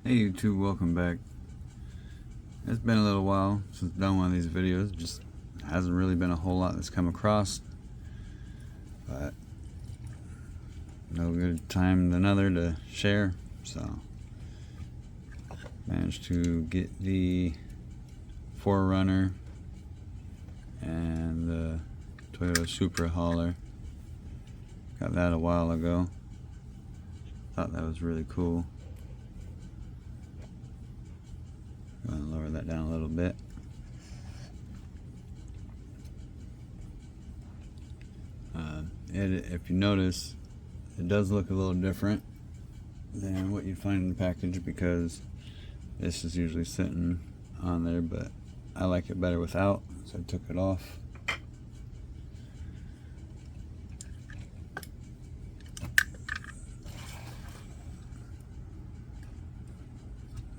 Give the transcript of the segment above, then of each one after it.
Hey YouTube, welcome back. It's been a little while since I've done one of these videos. Just hasn't really been a whole lot that's come across, but no good time than another to share. So managed to get the 4Runner and the Toyota Supra hauler. Got that a while ago. Thought that was really cool. I'm going to lower that down a little bit. If you notice, it does look a little different than what you find in the package because this is usually sitting on there, but I like it better without, so I took it off.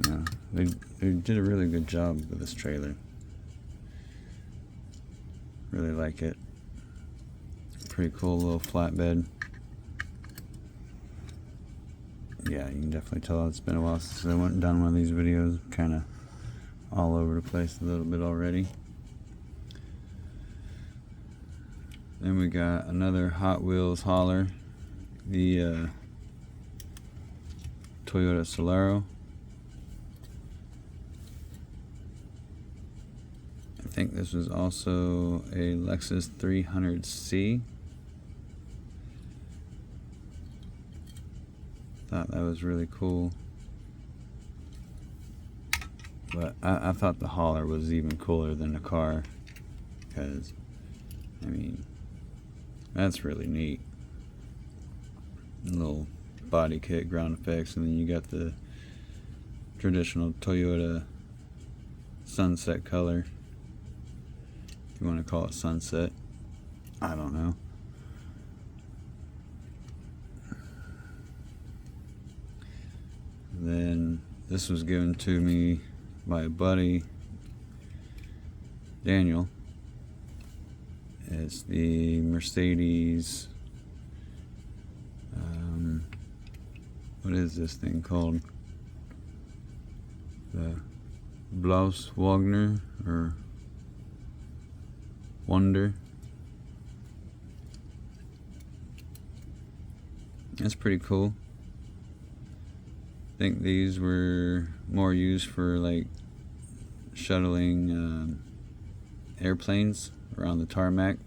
Yeah, they did a really good job with this trailer. Really like it. Pretty cool little flatbed. Yeah, you can definitely tell it's been a while since I went and done one of these videos. Kind of all over the place a little bit already. Then we got another Hot Wheels hauler, the Toyota Celero. I think this was also a Lexus 300C. Thought that was really cool, but I thought the hauler was even cooler than the car, because I mean, that's really neat. A little body kit, ground effects, and then you got the traditional Toyota sunset color, if you want to call it sunset. I don't know. Then this was given to me by a buddy, Daniel. It's the Mercedes, what is this thing called? The Blaus Wagner or Wonder. That's pretty cool. I think these were more used for like shuttling airplanes around the tarmac.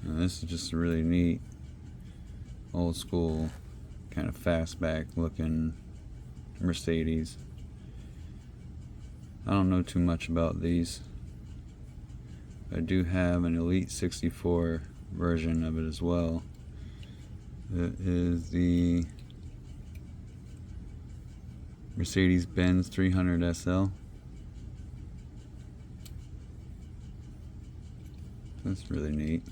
Now, this is just a really neat old school kind of fastback looking Mercedes. I don't know too much about these. I do have an Elite 64 version of it as well. It is the Mercedes-Benz 300 SL. That's really neat.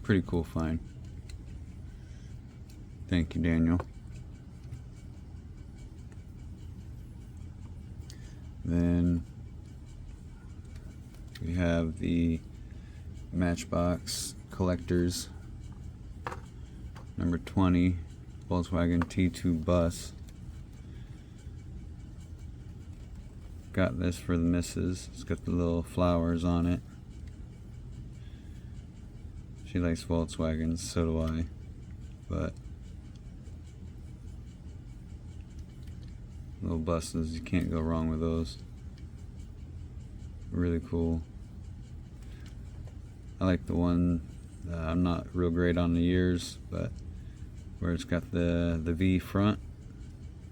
Pretty cool find. Thank you, Daniel. Then we have the Matchbox Collectors number 20 Volkswagen T2 bus. Got this for the missus. It's got the little flowers on it. She likes Volkswagens, so do I. But little buses, you can't go wrong with those. Really cool. I like the one, I'm not real great on the years, but where it's got the V front.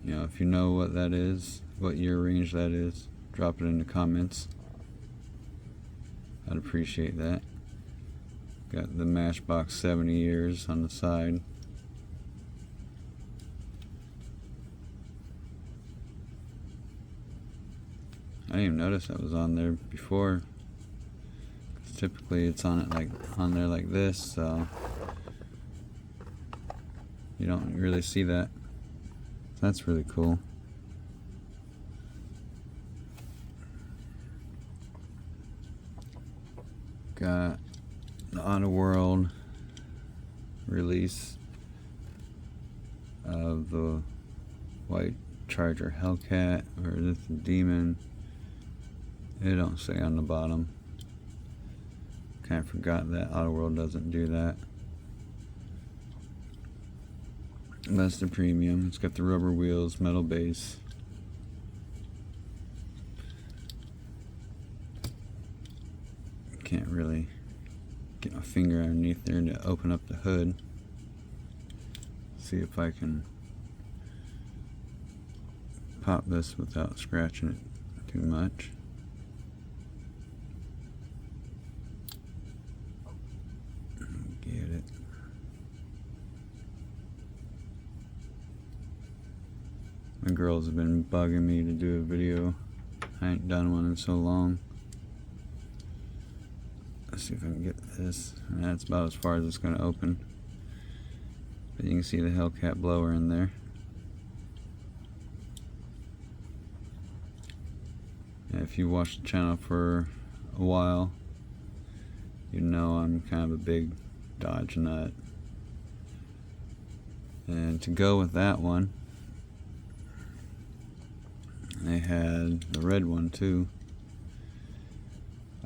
You know, if you know what that is, what year range that is, drop it in the comments. I'd appreciate that. Got the Matchbox 70 years on the side. I didn't even notice that was on there before. Typically it's on there like this, so you don't really see that. That's really cool. Got the Auto World release of the White Charger Hellcat, or is it the Demon? It don't say on the bottom. Kind of forgot that Auto World doesn't do that. That's the premium. It's got the rubber wheels, metal base. Can't really get my finger underneath there to open up the hood. See if I can pop this without scratching it too much. Get it. My girls have been bugging me to do a video. I ain't done one in so long. Let's see if I can get this. That's about as far as it's going to open. But you can see the Hellcat blower in there. And if you watch the channel for a while, you know I'm kind of a big Dodge nut. And to go with that one, they had the red one too.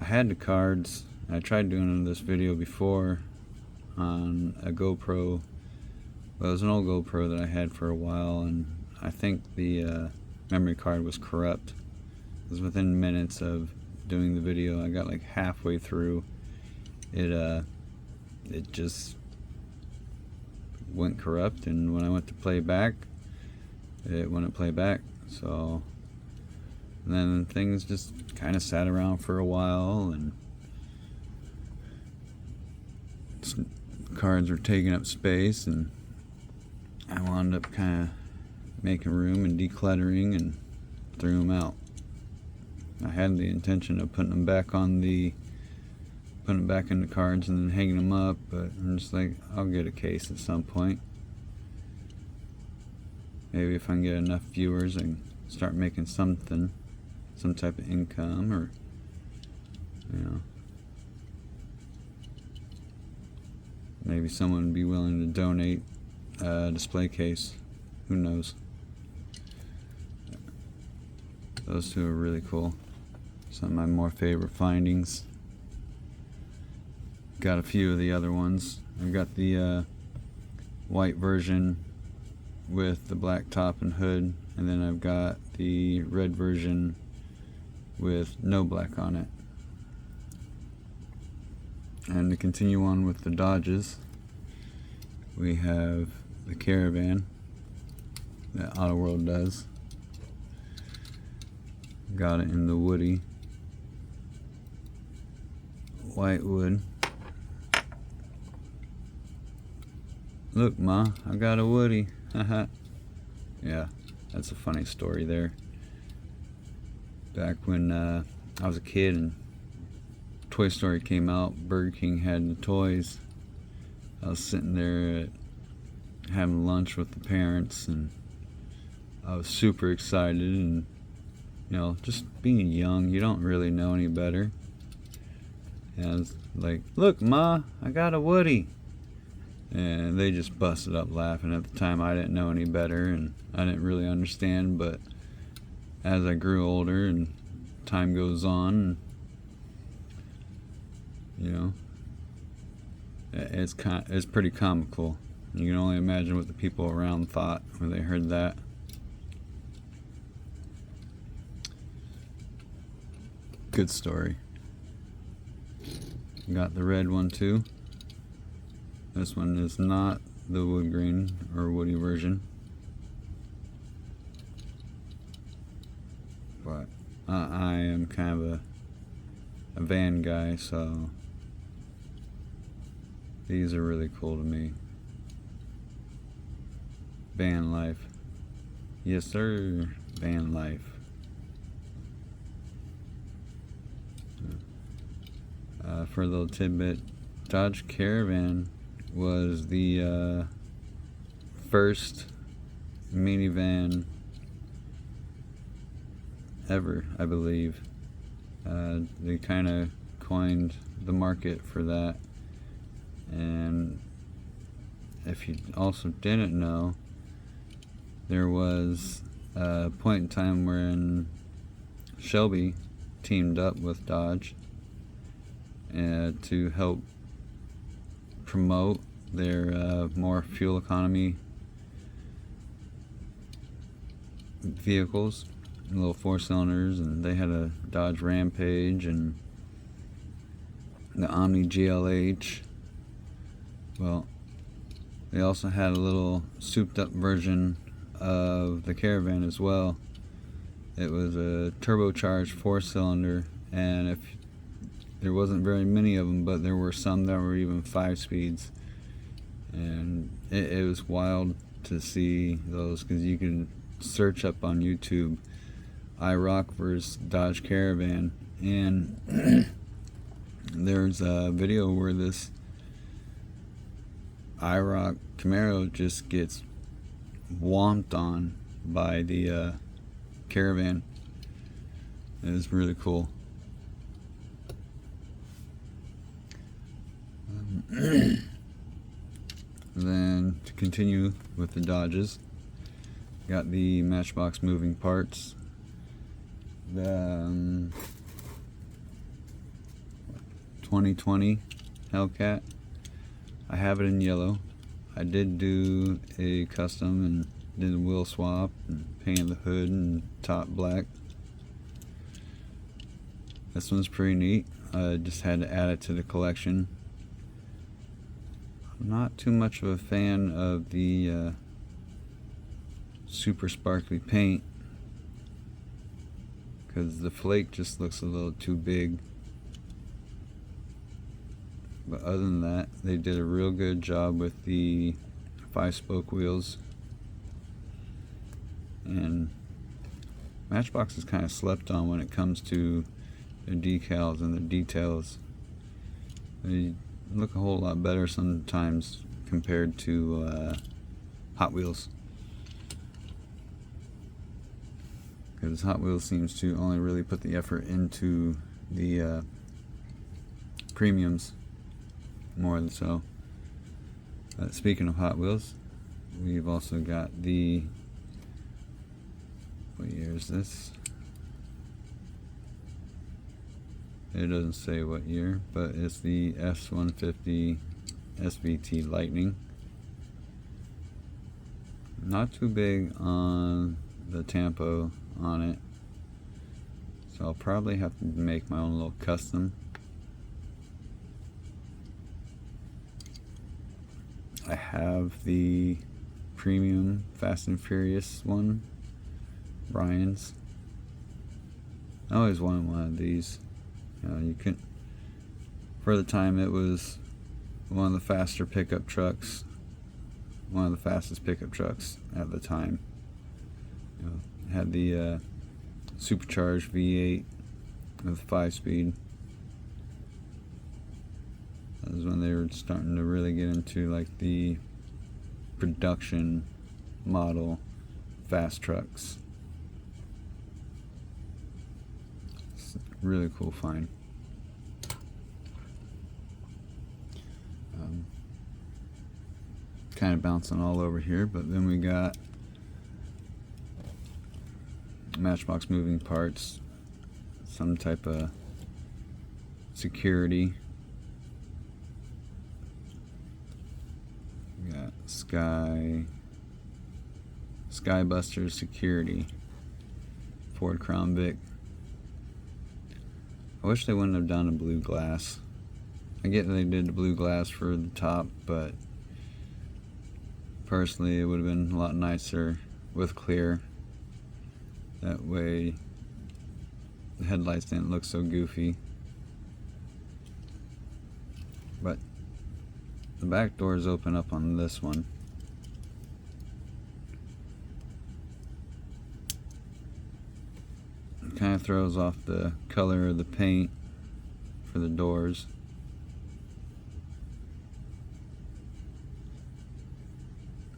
I had the cards. I tried doing this video before on a GoPro. Well, it was an old GoPro that I had for a while, and I think the memory card was corrupt. It was within minutes of doing the video. I got like halfway through. It just went corrupt, and when I went to play back, it wouldn't play back. So and then things just kind of sat around for a while, and cards were taking up space, and I wound up kind of making room and decluttering and threw them out. I had the intention of putting them back in the cards and then hanging them up, but I'm just like, I'll get a case at some point. Maybe if I can get enough viewers and start making something, some type of income, or you know, maybe someone would be willing to donate a display case. Who knows? Those two are really cool. Some of my more favorite findings. Got a few of the other ones. I've got the white version with the black top and hood, and then I've got the red version with no black on it. And to continue on with the Dodges, we have the Caravan that Auto World does. Got it in the Woody white wood. Look, Ma, I got a Woody. Haha. Yeah, that's a funny story there. Back when I was a kid and Toy Story came out, Burger King had the toys. I was sitting there having lunch with the parents, and I was super excited, and you know, just being young, you don't really know any better. And I was like, look, Ma, I got a Woody. And they just busted up laughing. At the time, I didn't know any better, and I didn't really understand, but as I grew older and time goes on, you know, it's pretty comical. You can only imagine what the people around thought when they heard that. Good story. Got the red one too. This one is not the wood grain or woody version, but I am kind of a van guy, so these are really cool to me. Van life. Yes, sir. Van life. For a little tidbit, Dodge Caravan was the first minivan ever, I believe. They kind of coined the market for that. And if you also didn't know, there was a point in time when Shelby teamed up with Dodge to help promote their more fuel economy vehicles, little 4-cylinders, and they had a Dodge Rampage and the Omni GLH. Well, they also had a little souped up version of the Caravan as well. It was a turbocharged 4-cylinder, and if there wasn't very many of them, but there were some that were even 5 speeds, and it was wild to see those, because you can search up on YouTube IROC versus Dodge Caravan, and there's a video where this IROC Camaro just gets whomped on by the Caravan. It was really cool. Then to continue with the Dodges, got the Matchbox moving parts. The 2020 Hellcat. I have it in yellow. I did do a custom and did a wheel swap and painted the hood and top black. This one's pretty neat. I just had to add it to the collection. I'm not too much of a fan of the super sparkly paint, because the flake just looks a little too big. But other than that, they did a real good job with the 5-spoke wheels. And Matchbox is kind of slept on when it comes to their decals and the details. They look a whole lot better sometimes compared to Hot Wheels, because Hot Wheels seems to only really put the effort into the premiums more than so. Speaking of Hot Wheels, we've also got the, what year is this? It doesn't say what year, but it's the F-150 SVT Lightning. Not too big on the tampo on it, so I'll probably have to make my own little custom. I have the premium Fast and Furious one, Brian's. I always wanted one of these. You can, for the time, it was one of the faster pickup trucks, one of the fastest pickup trucks at the time. It had the supercharged V8 with 5-speed. That was when they were starting to really get into like the production model fast trucks. It's a really cool find. Kind of bouncing all over here, but then we got Matchbox moving parts, some type of security. We got Skybuster security, Ford Crown Vic. I wish they wouldn't have done a blue glass. I get that they did the blue glass for the top, but personally it would have been a lot nicer with clear. That way the headlights didn't look so goofy. But the back doors open up on this one. It kind of throws off the color of the paint for the doors.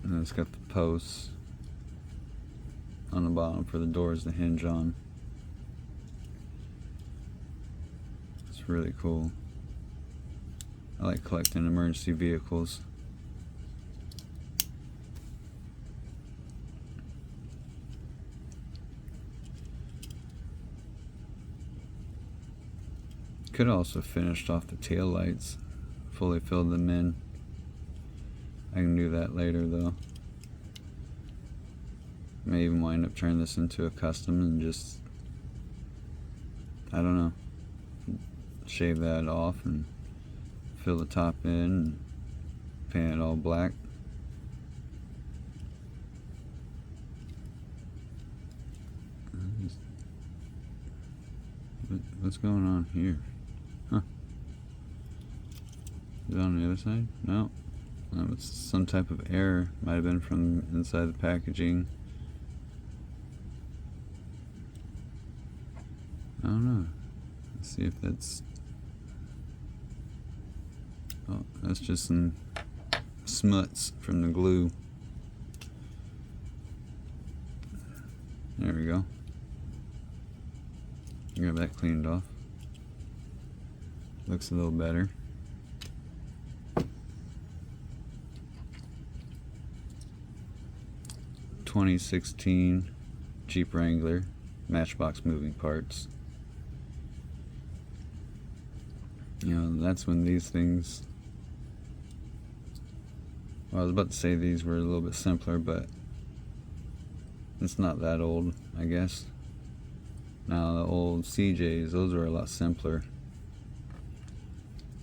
And it's got the posts on the bottom for the doors to hinge on. It's really cool. I like collecting emergency vehicles. Could also finished off the tail lights, fully filled them in. I can do that later though. May even wind up turning this into a custom and just, I don't know, shave that off and fill the top in and paint it all black. What's going on here? Huh. Is it on the other side? No. It's some type of error. Might have been from inside the packaging. I don't know. Let's see if that's... Oh, that's just some smuts from the glue. There we go. Grab that cleaned off. Looks a little better. (2016) Jeep Wrangler Matchbox moving parts. You know, that's when these things... Well, I was about to say these were a little bit simpler, but it's not that old, I guess. Now the old CJs, those are a lot simpler.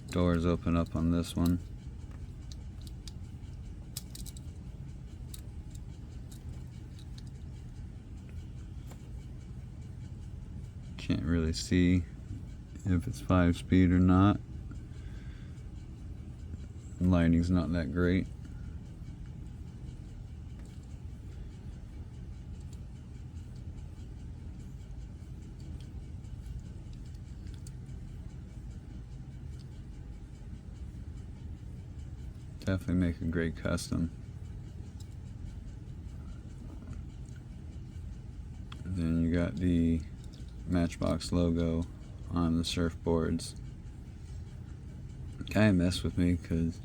Doors open up on this one. Can't really see if it's 5-speed or not. Lighting's not that great. Definitely make a great custom. And then you got the Matchbox logo on the surfboards. Kind of messed with me because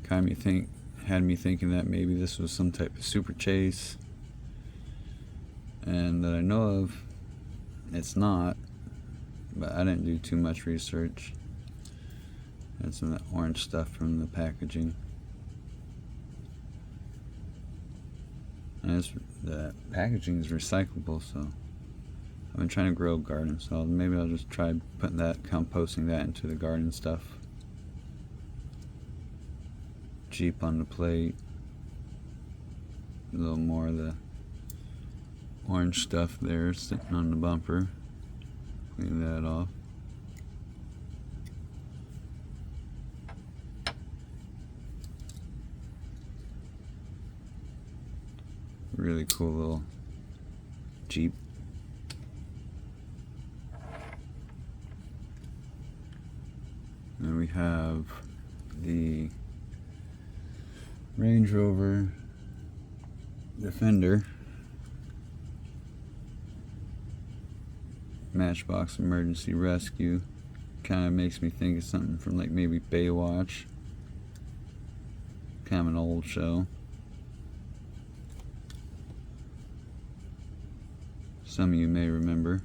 had me thinking that maybe this was some type of super chase, and that I know of, it's not. But I didn't do too much research. That's some of that orange stuff from the packaging. And the packaging is recyclable, so I've been trying to grow a garden, so maybe I'll just try putting that, composting that into the garden stuff. Jeep on the plate. A little more of the orange stuff there sitting on the bumper. Clean that off. Really cool little Jeep. And we have the Range Rover Defender Matchbox Emergency Rescue. Kind of makes me think of something from like maybe Baywatch. Kind of an old show. Some of you may remember.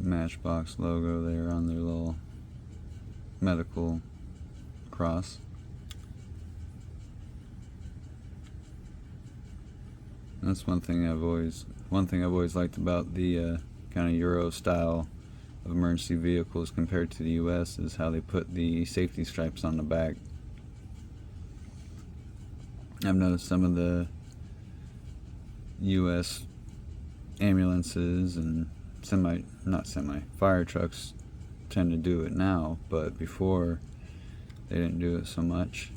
Matchbox logo there on their little medical cross. That's one thing I've always liked about the kind of Euro style of emergency vehicles compared to the US is how they put the safety stripes on the back. I've noticed some of the US ambulances and fire trucks tend to do it now, but before they didn't do it so much.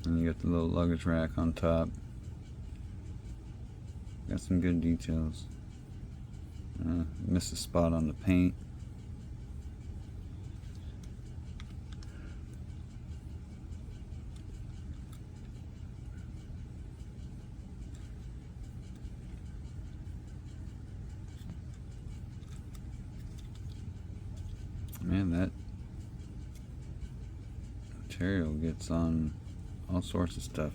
And you got the little luggage rack on top. Got some good details. Missed a spot on the paint. material gets on all sorts of stuff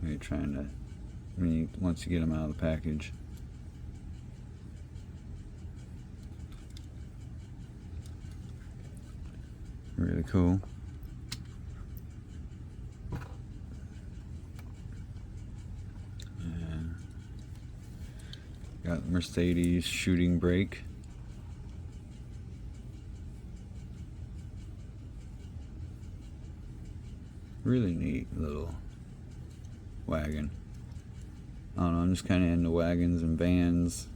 when you're trying to, once you get them out of the package. Really cool. And got Mercedes shooting brake. Really neat little wagon. I don't know, I'm just kind of into wagons and vans.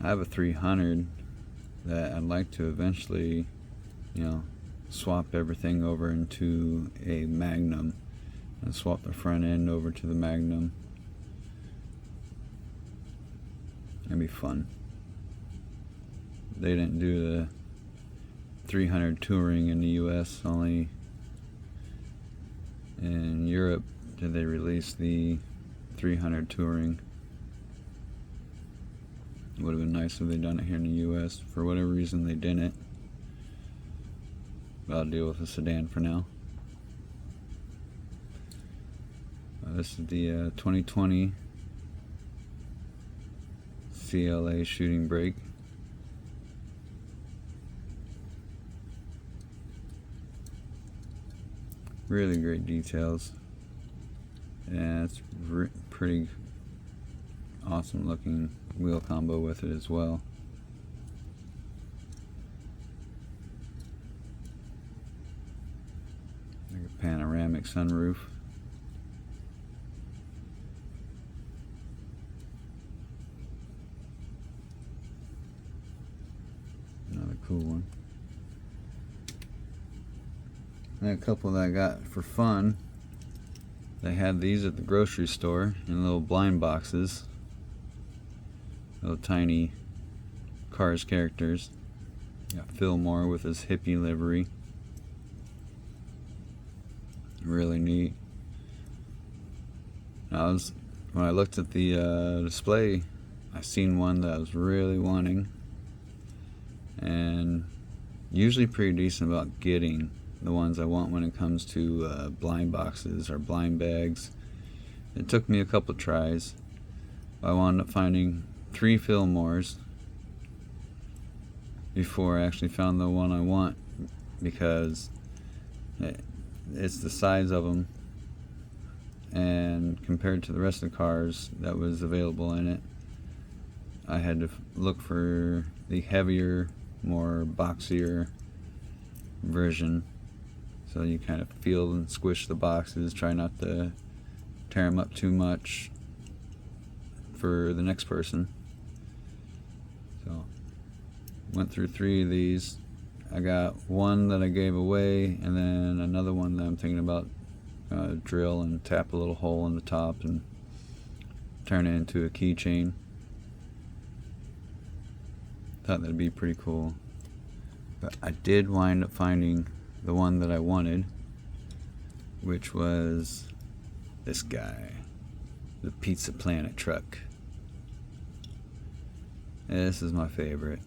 I have a 300 that I'd like to eventually, swap everything over into a Magnum and swap the front end over to the Magnum. That'd be fun. They didn't do the 300 touring in the US, only in Europe did they release the 300 touring. It would have been nice if they'd done it here in the US. For whatever reason they didn't, but I'll deal with the sedan for now. This is the 2020 CLA shooting brake. Really great details, and it's pretty awesome looking wheel combo with it as well. Like a panoramic sunroof. Another cool one. And a couple that I got for fun. They had these at the grocery store in little blind boxes. Little tiny Cars characters. Got Fillmore with his hippie livery. Really neat. When I looked at the display, I seen one that I was really wanting, and usually pretty decent about getting the ones I want when it comes to blind boxes or blind bags. It took me a couple tries. I wound up finding 3 Fillmores before I actually found the one I want, because it's the size of them, and compared to the rest of the cars that was available in it, I had to look for the heavier, more boxier version. So you kind of feel and squish the boxes, try not to tear them up too much for the next person. So went through 3 of these. I got one that I gave away, and then another one that I'm thinking about drill and tap a little hole in the top and turn it into a keychain. Thought that'd be pretty cool. But I did wind up finding the one that I wanted, which was this guy, the Pizza Planet truck. And this is my favorite.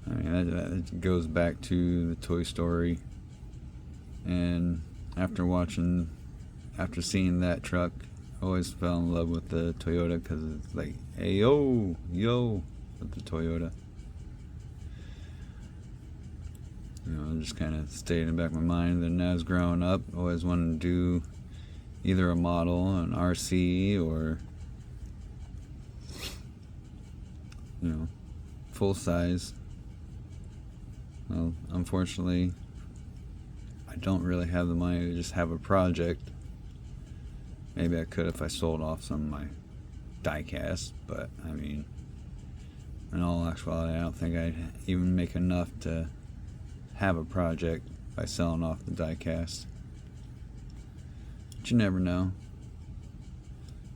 I mean, that goes back to the Toy Story, and after seeing that truck, I always fell in love with the Toyota, because it's like, hey yo with the Toyota. Just kind of stayed in the back of my mind. Then as growing up, I always wanted to do either a model, an RC, or full size. Well, unfortunately, I don't really have the money to just have a project. Maybe I could if I sold off some of my die-cast, but I mean, in all actuality, I don't think I'd even make enough to have a project by selling off the die-cast. But you never know.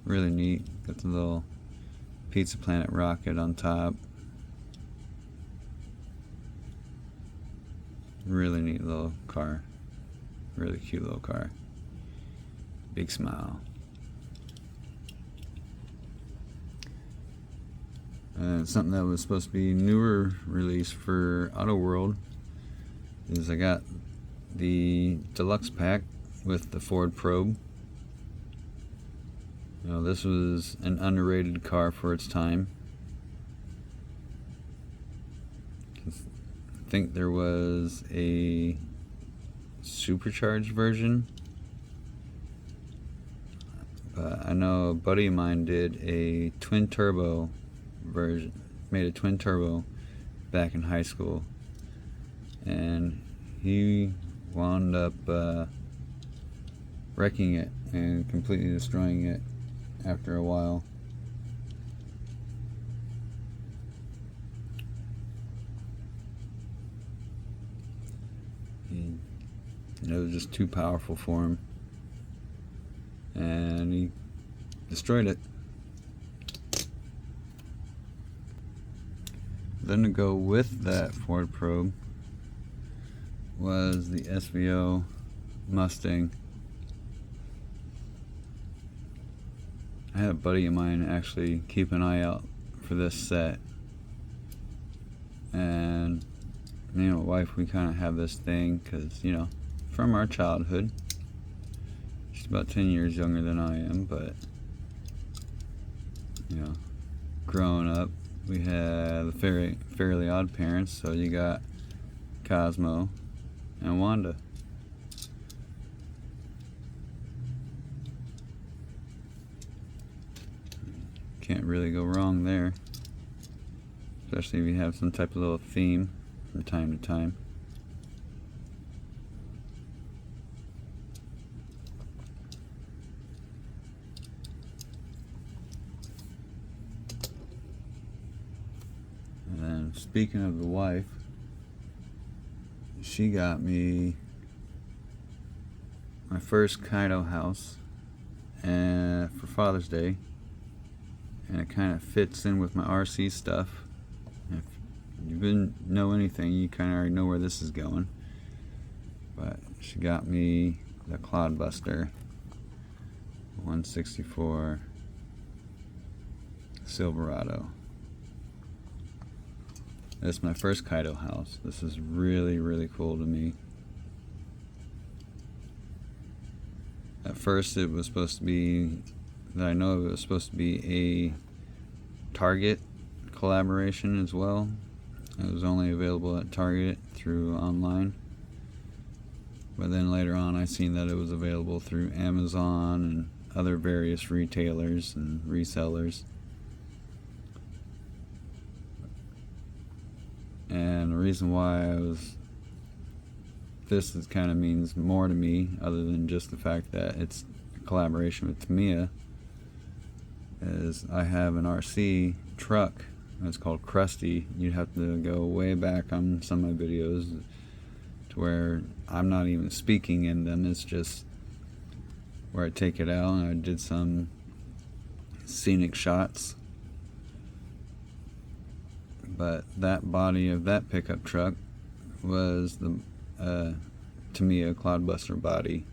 Really neat. Got the little Pizza Planet rocket on top. Really neat little car. Really cute little car. Big smile. something that was supposed to be newer release for Auto World is I got the deluxe pack with the Ford Probe. You know, this was an underrated car for its time. I think there was a supercharged version, but I know a buddy of mine did a twin turbo version, made a twin turbo back in high school, and he wound up wrecking it and completely destroying it after a while. It was just too powerful for him, and he destroyed it. Then to go with that Ford Probe was the SVO Mustang. I had a buddy of mine actually keep an eye out for this set, and me and my wife, we kind of have this thing because, you know, from our childhood. She's about 10 years younger than I am, but, you know, growing up, we had the Fairly Odd Parents, so you got Cosmo and Wanda. Can't really go wrong there, especially if you have some type of little theme from time to time. And then speaking of the wife, she got me my first Kaido house for Father's Day, and it kind of fits in with my RC stuff. If you didn't know anything, you kind of already know where this is going. But she got me the Cloudbuster 164 Silverado. This is my first Kaido house. This is really, really cool to me. At first it was supposed to be, that I know of, it was supposed to be a Target collaboration as well. It was only available at Target through online. But then later on I seen that it was available through Amazon and other various retailers and resellers. And the reason why this kind of means more to me, other than just the fact that it's a collaboration with Tamiya, is I have an RC truck. It's called Krusty. You'd have to go way back on some of my videos to where I'm not even speaking in them. It's just where I take it out and I did some scenic shots. But that body of that pickup truck was the Tamiya Cloudbuster body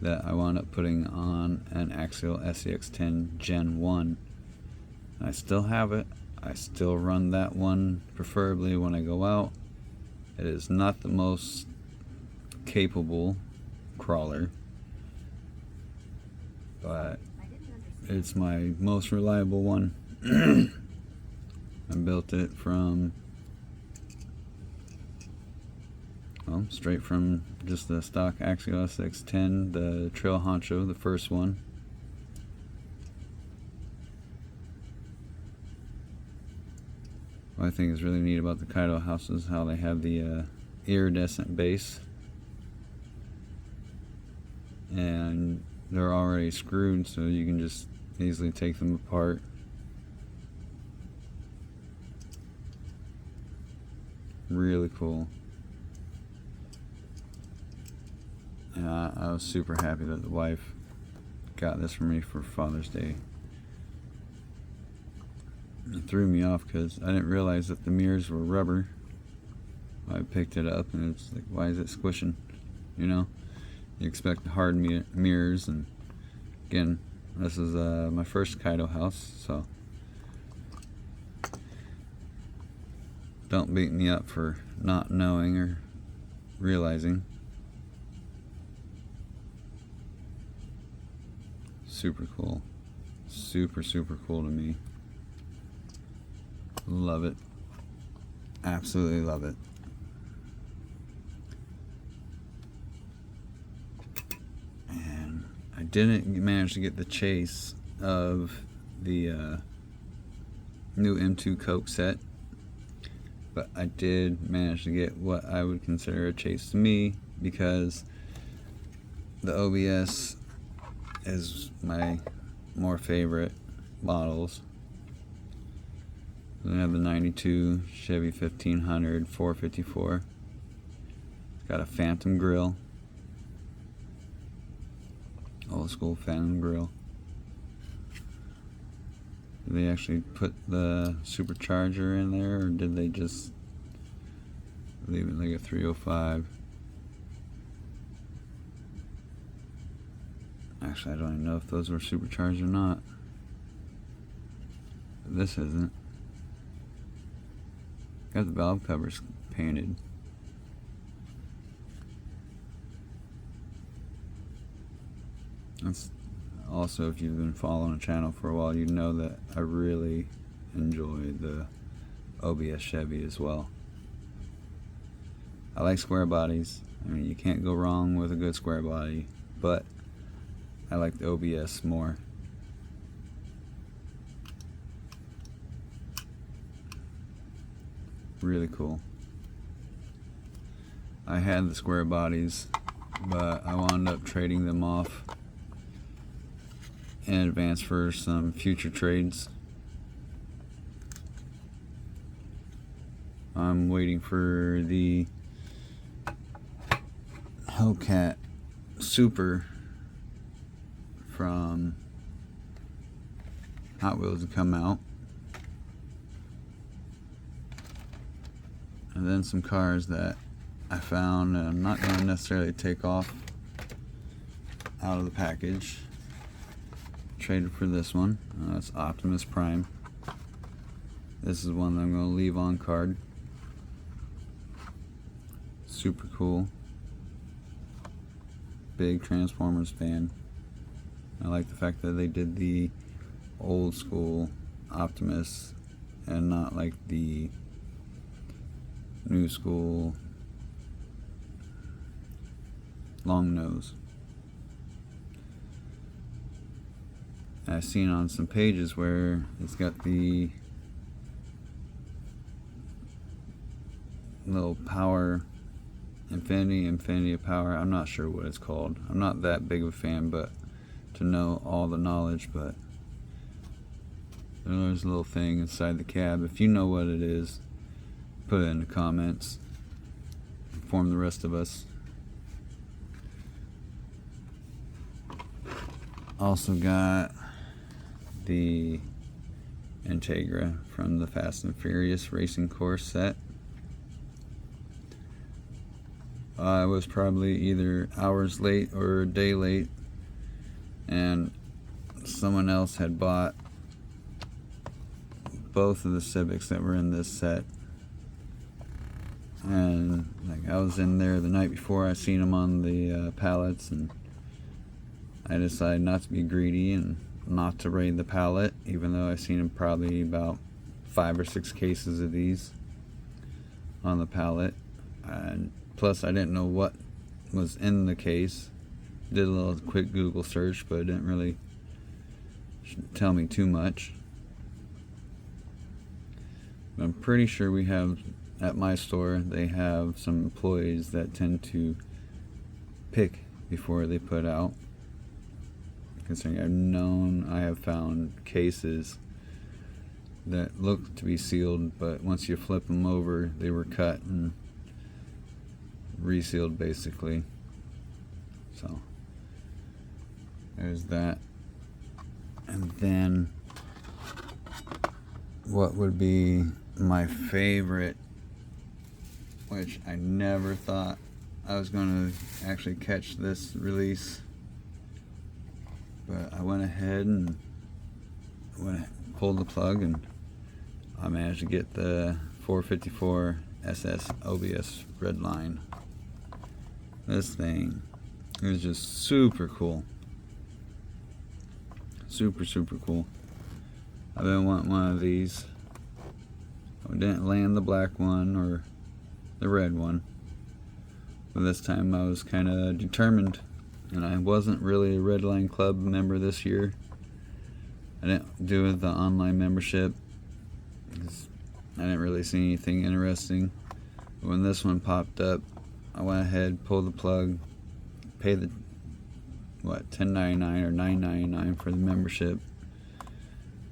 that I wound up putting on an Axial SCX-10 Gen 1. I still have it. I still run that one preferably when I go out. It is not the most capable crawler, but it's my most reliable one. I built it from, well, straight from just the stock Axial SX10, the Trail Honcho, the first one. What I think is really neat about the Kaido houses, how they have the iridescent base, and they're already screwed, so you can just easily take them apart. Really cool. And I was super happy that the wife got this for me for Father's Day. It threw me off because I didn't realize that the mirrors were rubber. I picked it up and it's like, why is it squishing? You know, you expect hard mirrors, and again, this is my first Kaido house, so don't beat me up for not knowing or realizing. Super cool. Super, super cool to me. Love it. Absolutely love it. And I didn't manage to get the chase of the new M2 Coke set, but I did manage to get what I would consider a chase to me, because the OBS is my more favorite models. Then I have the 92 Chevy 1500 454. It's got a Phantom grill, old school Phantom grill. Did they actually put the supercharger in there, or did they just leave it like a 305? Actually, I don't even know if those were supercharged or not. But this isn't. Got the valve covers painted. That's also, if you've been following the channel for a while, you know that I really enjoy the OBS Chevy as well. I like square bodies. I mean, you can't go wrong with a good square body, but I like the OBS more. Really cool. I had the square bodies, but I wound up trading them off in advance for some future trades. I'm waiting for the Hellcat Super from Hot Wheels to come out, and then some cars that I found and I'm not going to necessarily take off out of the package. Traded for this one. That's Optimus Prime. This is one that I'm going to leave on card. Super cool. Big Transformers fan. I like the fact that they did the old school Optimus and not like the new school long nose. I've seen on some pages where it's got the little power, infinity of power. I'm not sure what it's called. I'm not that big of a fan, but to know all the knowledge. But there's a little thing inside the cab. If you know what it is, put it in the comments. Inform the rest of us. Also got the Integra from the Fast and Furious Racing Course set. I was probably either hours late or a day late, and someone else had bought both of the Civics that were in this set. And like, I was in there the night before. I seen them on the pallets, and I decided not to be greedy and not to raid the pallet, even though I seen them probably about 5 or 6 cases of these on the pallet. And plus, I didn't know what was in the case. Did a little quick Google search, but it didn't really tell me too much. But I'm pretty sure we have, at my store, they have some employees that tend to pick before they put out. Considering I have found cases that look to be sealed, but once you flip them over, they were cut and resealed basically. So there's that. And then what would be my favorite, which I never thought I was going to actually catch this release, but I went ahead and pulled the plug, and I managed to get the 454 SS OBS Redline. This thing is just super cool. Super cool. I've been wanting one of these. I didn't land the black one or the red one, but this time I was kind of determined, and I wasn't really a Redline Club member this year. I didn't do the online membership because I didn't really see anything interesting. But when this one popped up, I went ahead, pulled the plug, paid the $10.99 or $9.99 for the membership,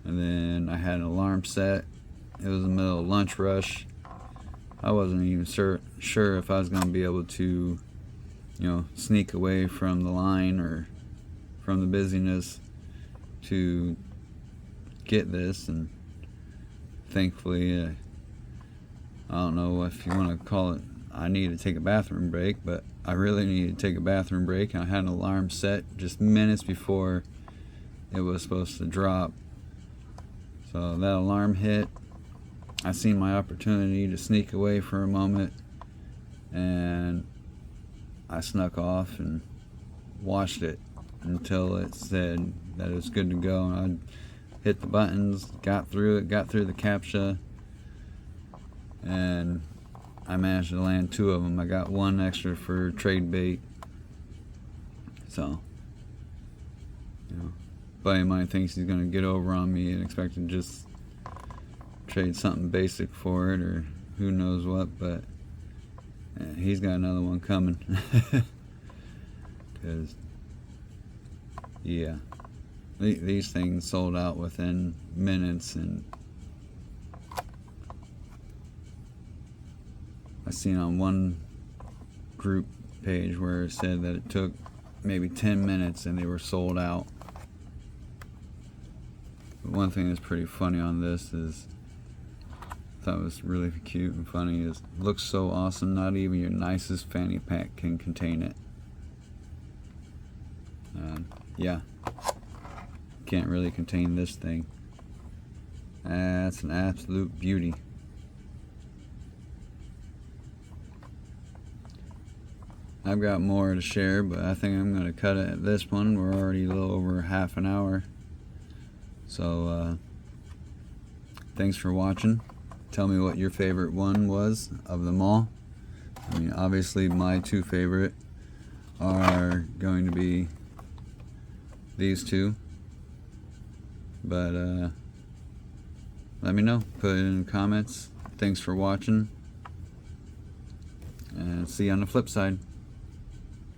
and then I had an alarm set. It was the middle of lunch rush. I wasn't even sure if I was going to be able to, sneak away from the line or from the busyness to get this. And thankfully, I don't know if you want to call it, I needed to take a bathroom break, but I really needed to take a bathroom break, and I had an alarm set just minutes before it was supposed to drop. So that alarm hit. I seen my opportunity to sneak away for a moment, and I snuck off and watched it until it said that it was good to go. And I hit the buttons, got through the CAPTCHA, and I managed to land 2 of them. I got 1 extra for trade bait. So, buddy of mine thinks he's gonna get over on me and expect to just trade something basic for it or who knows what, but he's got another one coming. Because these things sold out within minutes, and I seen on one group page where it said that it took maybe 10 minutes and they were sold out. But one thing that's pretty funny on this is, I thought it was really cute and funny, is it looks so awesome, not even your nicest fanny pack can contain it. Can't really contain this thing. That's an absolute beauty. I've got more to share, but I think I'm going to cut it at this one. We're already a little over half an hour. So, thanks for watching. Tell me what your favorite one was of them all. I mean, obviously my 2 favorite are going to be these 2. But, let me know. Put it in the comments. Thanks for watching. And see you on the flip side.